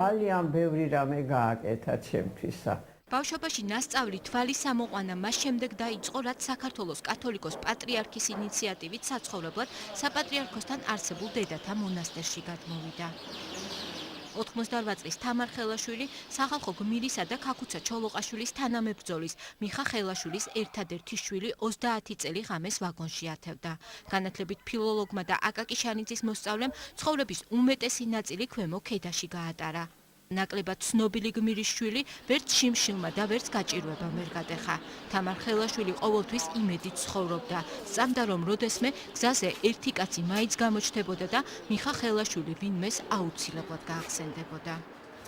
ძალიან ბევრი რამე გააკეთა ჩემთვისა. ბავშვობაში ნასწავლი თვალის ამოყვანა მას შემდეგ დაიწყო, რაც საქართველოს კათოლიკოს პატრიარქის ინიციატივით საცხოვრებლად საპატრიარქოსთან არსებულ დედათა მონასტერში გადმოვიდა. 88 წლის თამარ ხელაშვილი სახალხო გმირისა და ქაქუცა ჩოლოყაშვილის თანამებრძოლის მიხა ხელაშვილის ერთადერთი შვილი 30 წელი ღამეს ვაგონში ათევდა. განათლებით ფილოლოგმა და აკაკი შანიძის მოსწავლემ ცხოვრების უმეტესი ნაწილი ქვემო ქედაში გაატარა. ნაკლებად ცნობილი გმირის შვილი ვერც შიმშილმა და ვერც გაჭირვებამ ვერ გადეხა. თამარ ხელაშვილი ყოველთვის იმედით ცხოვრობდა. სწამდა რომ როდესმე გზაზე ერთი კაცი მაინც გამოჩნდებოდა და მიხა ხელაშვილი ვინმეს აუცილებლად გაახსენდებოდა.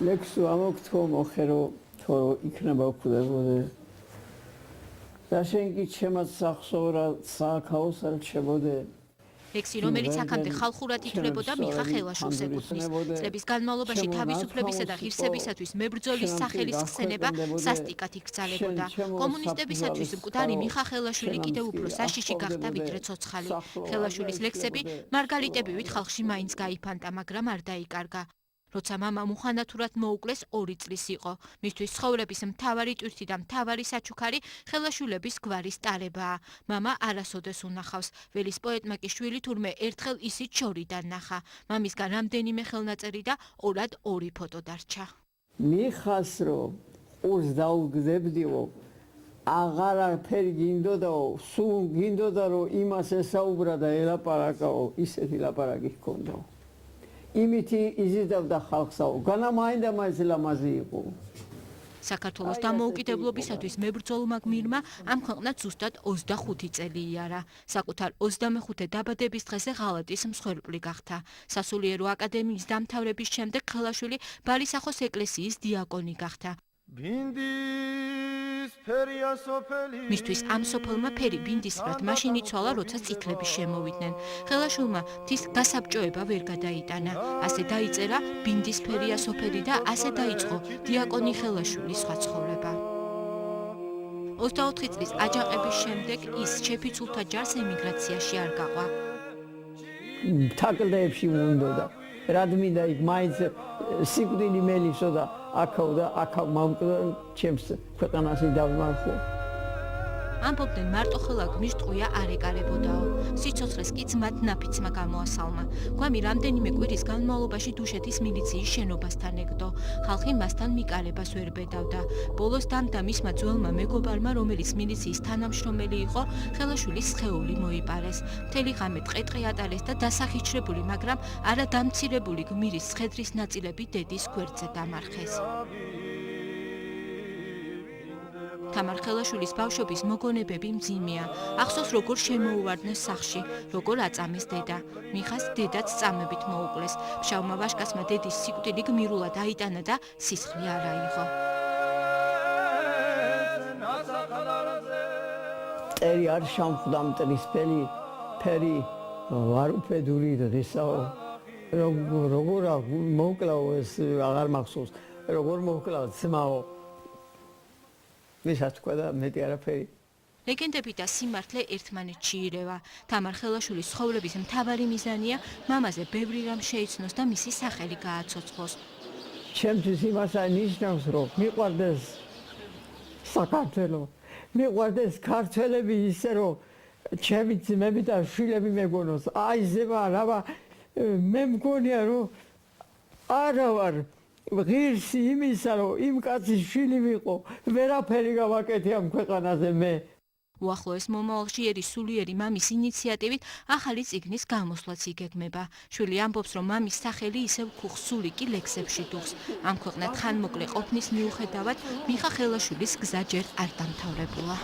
ლექსო ამოგთხოვ მოხერო თორო იქნება ვხვდებოდე. და შენ კი ჩემად სახსოვრა სააქაოს არ რჩებოდე. ლექსი, რომელიც აქამდე ხალხურად ითვლებოდა მიხა ხელაშვილს ეკუთვნის. წლების განმავლობაში თავისუფლებისა და ღირსებისათვის მებრძოლის სახელის ხსენება სასტიკად იკრძალებოდა. კომუნისტებისათვის მკვდარი მიხა ხელაშვილი კიდევ უფრო საშიში გახდა ვიდრე ცოცხალი. ხელაშვილის ლექსები მარგალიტებივით ხალხში მაინც გაიფანტა, მაგრამ არ დაიკარგა. როცა მამამ უხანათურად მოუკლეს 2 წლის იყო. მისთვის ცხოვრების მთავარი ტვირთი და მთავარი საჩუქარი ხელაშვილების გვარის ტარებაა. მამა არასოდეს უნახავს. ველის პოეტმა კი შვილი თურმე ერთხელ ისიც შორიდან ნახა. მამისგან რამდენიმე ხელნაწერი და ორად 2 ფოტო დარჩა. მიხას რომ ყურს დაუგდებდიო, აღარაფერი გინდოდაო, სულ გინდოდა რომ იმას ესაუბრა და ელაპარაკაო, ისეთი ლაპარაკი ჰქონდაო. იმითი იზიდავდა ხალხსაო, განამაინდა მას ლამაზი იყო. საქართველოს დამოუკიდებლობისათვის მებრძოლმა გმირმა ამ ქვეყნად ზუსტად 25 წელი იარა. საკუთარ 25 დაბადების დღეზე ღალატის მსხვერპლი გახდა. სასულიერო აკადემიის დამთავრების შემდეგ ხელაშვილი ბალისახოს ეკლესიის დიაკონი გახდა. მისთვის ამ სოფელმა ფერი ბინდისფრად მაშინ იცვალა, როცა წითლები შემოვიდნენ. ხელაშვილმა მთის გასაბჭოება ვერ გადაიტანა. ასე დაიწერა ბინდისფერია სოფელი და ასე დაიწყო დიაკონი ხელაშვილის სხვა ცხოვრება. 24 წლის აჯანყების შემდეგ ის შეფიცულთა ჯარს ემიგრაციაში არ გაყვა. თაკლდეებში უნდოდა. რადმინდა იქ მაინც სიკვდილი მელისო და აქაო და აქა მამკვდა ჩემს ქვეყანაში დავმარხო. ამბობდნენ მარტო ხელა გმირს ტყუია არ ეკარებოდაო. სიცოცხლეს კი ძმად ნაფიცმა გამოასალმა. გვამი რამდენიმე კვირის განმავლობაში დუშეთის მილიციის შენობასთან ეგდო. ხალხი მასთან მიკარებას ვერ ბედავდა. ბოლოს დამდა მისმა ძველმა მეგობარმა, რომელიც მილიციის თანამშრომელი იყო, ხელაშვილის სხეული მოიპარეს. მთელი ღამე ტყეტყი ატარეს და დასახიჩრებული, მაგრამ არა დამცირებული გმირის სხედრის ნაწილები დედის გვერდზე დამარხეს. თამარ ხელაშვილის ბავშვობის მოგონებები მძიმეა. ახსოვს როგორ შემოუვარდნენ სახლში, როგორ აწამეს დედა. მიხას დედაც წამებით მოუკლეს. ფშავმა ვაჟკაცმა დედის სიკვდილი გმირულად აიტანა და სისხლი არ აიღო. წერი არ შამხდა მტრისფერი ფერი ვარუფედური დღისაო. როგორ მოუკლაო ეს აღარ მახსოვს. როგორ მოუკლაო ძმაო. ვისაც თქვა და მეტი არაფერი. ლეგენდები და სიმართლე ერთმანეთში ირევა. თამარ ხელაშვილის ცხოვრების მთავარი მიზანია მამაზე ბევრი რამ შეიცნოს და მისი სახელი გააცოცხლოს. ჩემთვის იმას ნიშნავს, რომ მიყვარდეს საქართველო. მიყვარდეს ქართველები ისე, რომ ჩემი ძმები და შვილები მეგონოს. აი ზემა რაბა მე მგონია, რომ არა ვარ ღირსი იმისა, რომ იმ კაცის შვილი ვიყო, ვერაფერი გავაკეთე ამ ქვეყანაზე მე. უახლოეს მომავალში ერი სულიერი მამის ინიციატივით ახალი წიგნის გამოსვლაც იგეგმება. შვილი ამბობს, რომ მამის სახელი ისევ ქუხსული კი ლექსებში დუხს. ამ ქვეყნად ხანმოკლე ყოფნის მიუხედავად მიხა ხელაშვილის გზა ჯერ არ დამთავრებულა.